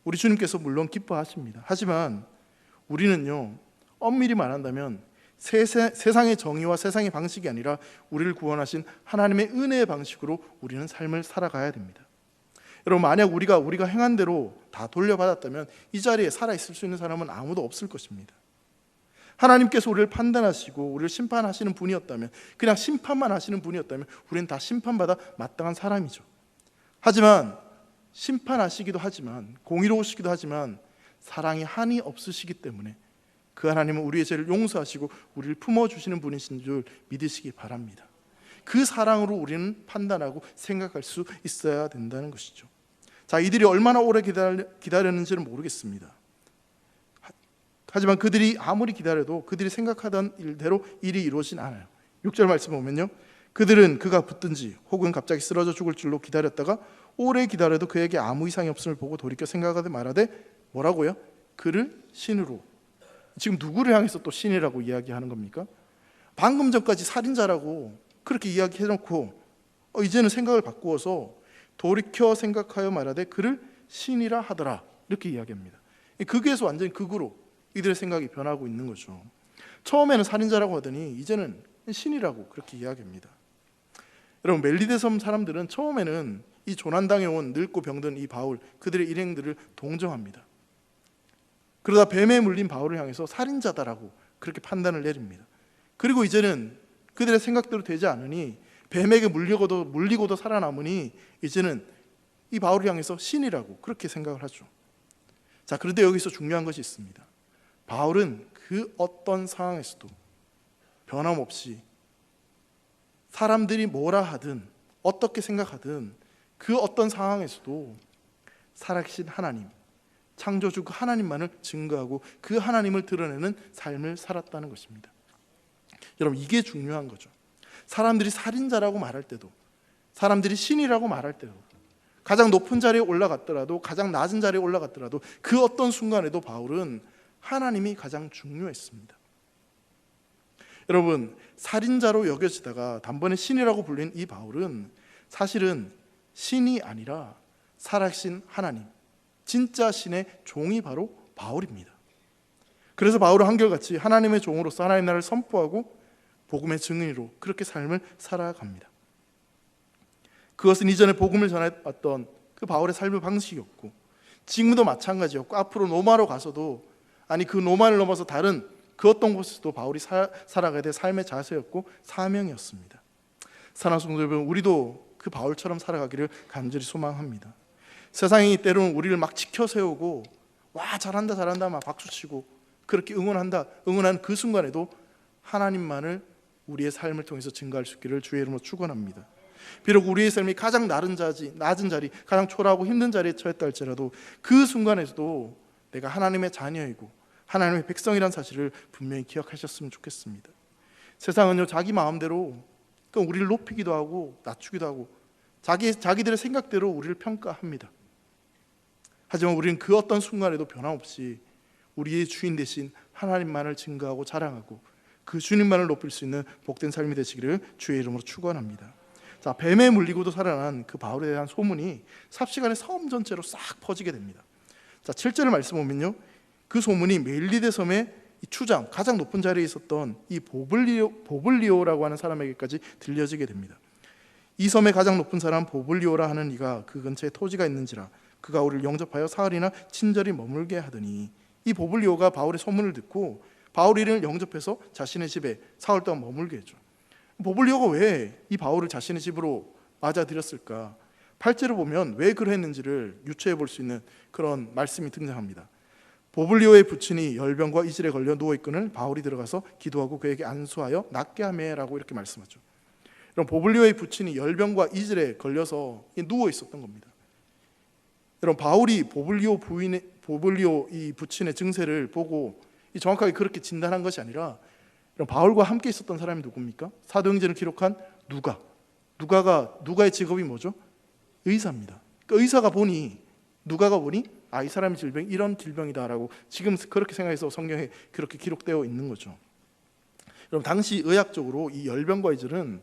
Speaker 1: 우리 주님께서 물론 기뻐하십니다. 하지만 우리는요, 엄밀히 말한다면 세상의 정의와 세상의 방식이 아니라 우리를 구원하신 하나님의 은혜의 방식으로 우리는 삶을 살아가야 됩니다. 여러분, 만약 우리가 행한 대로 다 돌려받았다면 이 자리에 살아있을 수 있는 사람은 아무도 없을 것입니다. 하나님께서 우리를 판단하시고 우리를 심판하시는 분이었다면, 그냥 심판만 하시는 분이었다면 우리는 다 심판받아 마땅한 사람이죠. 하지만 심판하시기도 하지만, 공의로우시기도 하지만 사랑이 한이 없으시기 때문에 그 하나님은 우리의 죄를 용서하시고 우리를 품어주시는 분이신 줄 믿으시기 바랍니다. 그 사랑으로 우리는 판단하고 생각할 수 있어야 된다는 것이죠. 자, 이들이 얼마나 오래 기다렸는지는 모르겠습니다. 하지만 그들이 아무리 기다려도 그들이 생각하던 일대로 일이 이루어지진 않아요. 6절 말씀 보면요, 그들은 그가 붙든지 혹은 갑자기 쓰러져 죽을 줄로 기다렸다가 오래 기다려도 그에게 아무 이상이 없음을 보고 돌이켜 생각하되 말하되 뭐라고요? 그를 신으로. 지금 누구를 향해서 또 신이라고 이야기하는 겁니까? 방금 전까지 살인자라고 그렇게 이야기해놓고 이제는 생각을 바꾸어서 돌이켜 생각하여 말하되 그를 신이라 하더라, 이렇게 이야기합니다. 극에서 완전히 극으로 이들의 생각이 변하고 있는 거죠. 처음에는 살인자라고 하더니 이제는 신이라고 그렇게 이야기합니다. 여러분, 멜리데 섬 사람들은 처음에는 이 조난당해 온 늙고 병든 이 바울, 그들의 일행들을 동정합니다. 그러다 뱀에 물린 바울을 향해서 살인자다라고 그렇게 판단을 내립니다. 그리고 이제는 그들의 생각대로 되지 않으니 뱀에게 물리고도 살아남으니 이제는 이 바울을 향해서 신이라고 그렇게 생각을 하죠. 자, 그런데 여기서 중요한 것이 있습니다. 바울은 그 어떤 상황에서도 변함없이 사람들이 뭐라 하든 어떻게 생각하든 그 어떤 상황에서도 살아계신 하나님, 창조주 그 하나님만을 증거하고 그 하나님을 드러내는 삶을 살았다는 것입니다. 여러분, 이게 중요한 거죠. 사람들이 살인자라고 말할 때도, 사람들이 신이라고 말할 때도, 가장 높은 자리에 올라갔더라도 가장 낮은 자리에 올라갔더라도 그 어떤 순간에도 바울은 하나님이 가장 중요했습니다. 여러분, 살인자로 여겨지다가 단번에 신이라고 불린 이 바울은 사실은 신이 아니라 살아계신 하나님, 진짜 신의 종이 바로 바울입니다. 그래서 바울은 한결같이 하나님의 종으로서 하나님의 나라를 선포하고 복음의 증인으로 그렇게 삶을 살아갑니다. 그것은 이전에 복음을 전해왔던 그 바울의 삶의 방식이었고 지금도 마찬가지였고 앞으로 로마로 가서도, 아니 그 로마를 넘어서 다른 그 어떤 곳에서도 바울이 살아가야 될 삶의 자세였고 사명이었습니다. 사랑하는 성도 여러분, 우리도 그 바울처럼 살아가기를 간절히 소망합니다. 세상이 때로는 우리를 막 지켜 세우고 와 잘한다 막 박수치고 그렇게 응원한 그 순간에도 하나님만을 우리의 삶을 통해서 증거할 수 있기를 주의 이름으로 축원합니다. 비록 우리의 삶이 가장 낮은 자리, 가장 초라하고 힘든 자리에 처했다 할지라도 그 순간에서도 내가 하나님의 자녀이고 하나님의 백성이라는 사실을 분명히 기억하셨으면 좋겠습니다. 세상은요, 자기 마음대로 그럼 우리를 높이기도 하고 낮추기도 하고 자기들의 생각대로 우리를 평가합니다. 하지만 우리는 그 어떤 순간에도 변함없이 우리의 주인 되신 하나님만을 증거하고 자랑하고 그 주님만을 높일 수 있는 복된 삶이 되시기를 주의 이름으로 축원합니다. 자, 뱀에 물리고도 살아난 그 바울에 대한 소문이 삽시간에 섬 전체로 싹 퍼지게 됩니다. 자, 7절 말씀 보면요, 그 소문이 멜리데 섬의 추장, 가장 높은 자리에 있었던 이 보블리오라고 하는 사람에게까지 들려지게 됩니다. 이 섬의 가장 높은 사람 보블리오라 하는 이가 그 근처에 토지가 있는지라 그가 우리를 영접하여 사흘이나 친절히 머물게 하더니, 이 보블리오가 바울의 소문을 듣고 바울이 이를 영접해서 자신의 집에 사흘 동안 머물게 했죠. 보블리오가 왜 이 바울을 자신의 집으로 맞아들였을까? 8절을 보면 왜 그랬는지를 유추해 볼 수 있는 그런 말씀이 등장합니다. 보블리오의 부친이 열병과 이질에 걸려 누워있거늘 바울이 들어가서 기도하고 그에게 안수하여 낫게 하매라고 이렇게 말씀하죠. 여러분, 보블리오의 부친이 열병과 이질에 걸려서 누워 있었던 겁니다. 여러분, 바울이 보블리오 이 부친의 증세를 보고 정확하게 그렇게 진단한 것이 아니라, 여러분, 바울과 함께 있었던 사람이 누굽니까? 사도행전을 기록한 누가의 직업이 뭐죠? 의사입니다. 그 의사가 보니, 누가가 보니 이 사람의 질병이 이런 질병이다라고 지금 그렇게 생각해서 성경에 그렇게 기록되어 있는 거죠. 여러분, 당시 의학적으로 이 열병과 이질은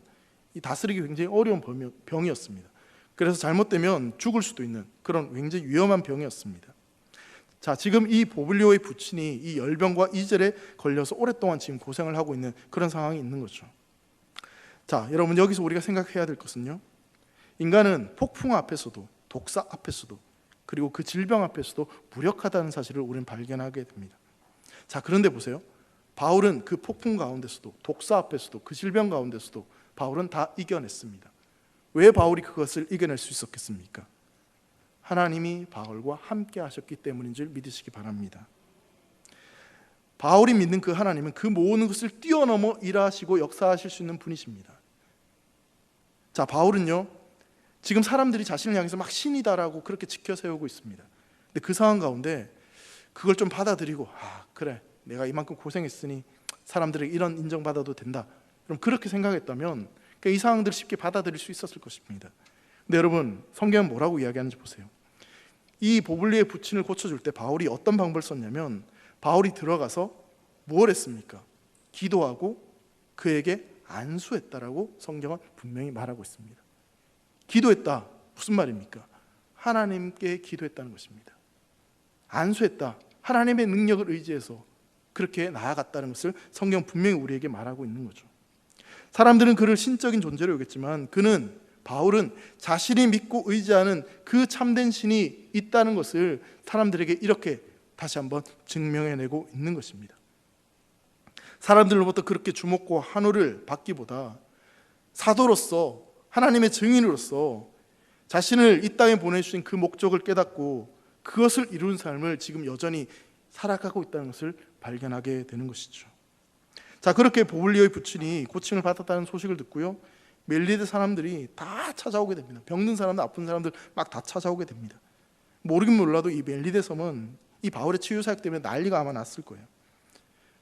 Speaker 1: 다스리기 굉장히 어려운 병이었습니다. 그래서 잘못되면 죽을 수도 있는 그런 굉장히 위험한 병이었습니다. 자, 지금 이 보블리오의 부친이 이 열병과 이질에 걸려서 오랫동안 지금 고생을 하고 있는 그런 상황이 있는 거죠. 자, 여러분, 여기서 우리가 생각해야 될 것은요, 인간은 폭풍 앞에서도, 독사 앞에서도, 그리고 그 질병 앞에서도 무력하다는 사실을 우리는 발견하게 됩니다. 자, 그런데 보세요. 바울은 그 폭풍 가운데서도, 독사 앞에서도, 그 질병 가운데서도 바울은 다 이겨냈습니다. 왜 바울이 그것을 이겨낼 수 있었겠습니까? 하나님이 바울과 함께 하셨기 때문인 줄 믿으시기 바랍니다. 바울이 믿는 그 하나님은 그 모든 것을 뛰어넘어 일하시고 역사하실 수 있는 분이십니다. 자, 바울은요, 지금 사람들이 자신을 향해서 막 신이다라고 그렇게 지켜세우고 있습니다. 근데 그 상황 가운데 그걸 좀 받아들이고, 그래, 내가 이만큼 고생했으니 사람들에게 이런 인정받아도 된다, 그럼 그렇게 생각했다면 이 상황들을 쉽게 받아들일 수 있었을 것입니다. 근데 여러분, 성경은 뭐라고 이야기하는지 보세요. 이 보블리오의 부친을 고쳐줄 때 바울이 어떤 방법을 썼냐면, 바울이 들어가서 뭘 했습니까? 기도하고 그에게 안수했다라고 성경은 분명히 말하고 있습니다. 기도했다, 무슨 말입니까? 하나님께 기도했다는 것입니다. 안수했다, 하나님의 능력을 의지해서 그렇게 나아갔다는 것을 성경은 분명히 우리에게 말하고 있는 거죠. 사람들은 그를 신적인 존재로 여겼지만 바울은 자신이 믿고 의지하는 그 참된 신이 있다는 것을 사람들에게 이렇게 다시 한번 증명해내고 있는 것입니다. 사람들로부터 그렇게 주목과 환호를 받기보다 사도로서, 하나님의 증인으로서 자신을 이 땅에 보내주신 그 목적을 깨닫고 그것을 이룬 삶을 지금 여전히 살아가고 있다는 것을 발견하게 되는 것이죠. 자, 그렇게 보블리오의 부친이 고침을 받았다는 소식을 듣고요, 멜리데 사람들이 다 찾아오게 됩니다. 병든 사람들, 아픈 사람들 막 다 찾아오게 됩니다. 모르긴 몰라도 이 멜리데 섬은 이 바울의 치유 사역 때문에 난리가 아마 났을 거예요.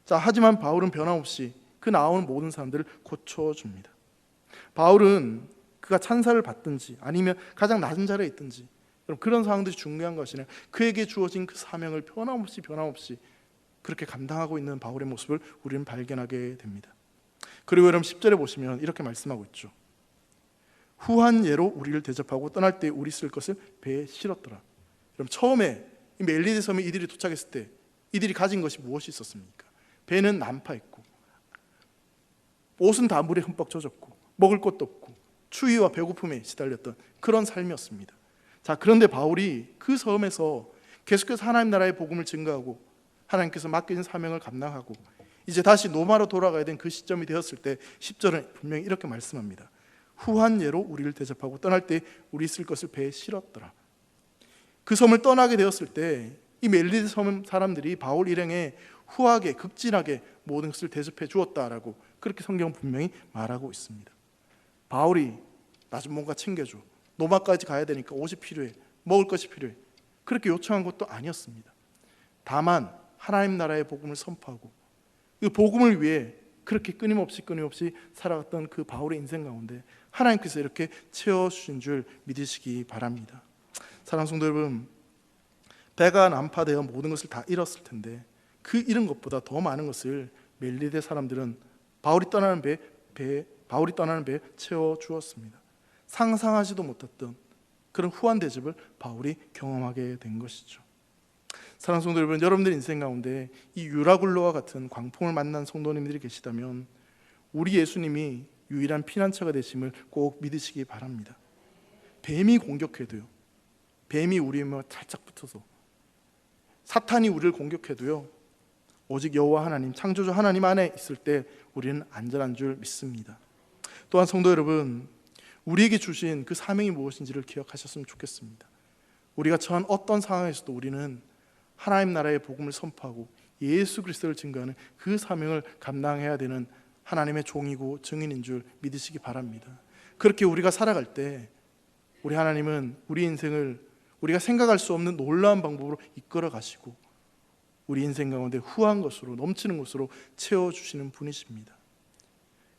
Speaker 1: 자, 하지만 바울은 변함없이 그 나오는 모든 사람들을 고쳐줍니다. 바울은 그가 찬사를 받든지 아니면 가장 낮은 자리에 있든지, 그런 상황들이 중요한 것이 아니라 그에게 주어진 그 사명을 변함없이 그렇게 감당하고 있는 바울의 모습을 우리는 발견하게 됩니다. 그리고 여러분, 10절에 보시면 이렇게 말씀하고 있죠. 후한 예로 우리를 대접하고 떠날 때 우리 쓸 것을 배에 실었더라. 그럼 처음에 이 멜리데 섬에 이들이 도착했을 때 이들이 가진 것이 무엇이 있었습니까? 배는 난파했고, 옷은 다 물에 흠뻑 젖었고, 먹을 것도 없고, 추위와 배고픔에 시달렸던 그런 삶이었습니다. 자, 그런데 바울이 그 섬에서 계속해서 하나님 나라의 복음을 증거하고 하나님께서 맡겨진 사명을 감당하고 이제 다시 노마로 돌아가야 된 그 시점이 되었을 때 10절은 분명히 이렇게 말씀합니다. 후한 예로 우리를 대접하고 떠날 때 우리 쓸 것을 배에 실었더라. 그 섬을 떠나게 되었을 때 이 멜리데 섬 사람들이 바울 일행에 후하게, 극진하게 모든 것을 대접해 주었다라고 그렇게 성경은 분명히 말하고 있습니다. 바울이 나 좀 뭔가 챙겨줘, 노마까지 가야 되니까 옷이 필요해, 먹을 것이 필요해, 그렇게 요청한 것도 아니었습니다. 다만 하나님 나라의 복음을 선포하고 그 복음을 위해 그렇게 끊임없이 살아갔던 그 바울의 인생 가운데 하나님께서 이렇게 채워주신 줄 믿으시기 바랍니다. 사랑하는 성도 여러분, 배가 난파되어 모든 것을 다 잃었을 텐데 그 잃은 것보다 더 많은 것을 멜리데 사람들은 바울이 떠나는 배에 채워주었습니다. 상상하지도 못했던 그런 후한 대접을 바울이 경험하게 된 것이죠. 사랑하는 성도 여러분, 여러분들 인생 가운데 이 유라굴로와 같은 광풍을 만난 성도님들이 계시다면 우리 예수님이 유일한 피난처가 되심을 꼭 믿으시기 바랍니다. 뱀이 공격해도요, 뱀이 우리의 몸에 살짝 붙어서 사탄이 우리를 공격해도요, 오직 여호와 하나님, 창조주 하나님 안에 있을 때 우리는 안전한 줄 믿습니다. 또한 성도 여러분, 우리에게 주신 그 사명이 무엇인지를 기억하셨으면 좋겠습니다. 우리가 처한 어떤 상황에서도 우리는 하나님 나라의 복음을 선포하고 예수 그리스도를 증거하는 그 사명을 감당해야 되는 하나님의 종이고 증인인 줄 믿으시기 바랍니다. 그렇게 우리가 살아갈 때 우리 하나님은 우리 인생을 우리가 생각할 수 없는 놀라운 방법으로 이끌어 가시고 우리 인생 가운데 후한 것으로, 넘치는 것으로 채워주시는 분이십니다.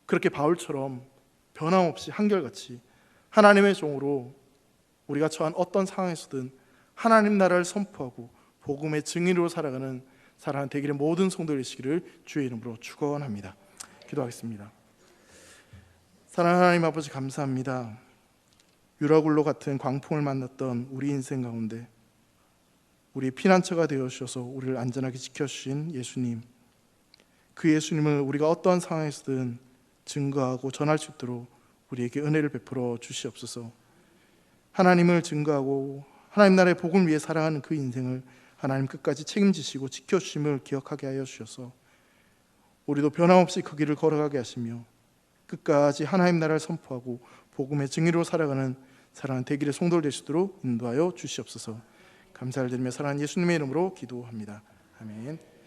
Speaker 1: 그렇게 바울처럼 변함없이 한결같이 하나님의 종으로 우리가 처한 어떤 상황에서든 하나님 나라를 선포하고 복음의 증인으로 살아가는 되기를 모든 성도들 되시기를 주의 이름으로 축원합니다. 기도하겠습니다. 사랑하는 하나님 아버지, 감사합니다. 유라굴로 같은 광풍을 만났던 우리 인생 가운데 우리의 피난처가 되어 주셔서 우리를 안전하게 지켜주신 예수님, 그 예수님을 우리가 어떠한 상황에서든 증거하고 전할 수 있도록 우리에게 은혜를 베풀어 주시옵소서. 하나님을 증거하고 하나님 나라의 복음을 위해 살아가는 그 인생을 하나님 끝까지 책임지시고 지켜주심을 기억하게 하여 주셔서 우리도 변함없이 그 길을 걸어가게 하시며 끝까지 하나님 나라를 선포하고 복음의 증인으로 살아가는 사랑하는 대길의 성도를 되시도록 인도하여 주시옵소서. 감사를 드리며 사랑하는 예수님의 이름으로 기도합니다. 아멘.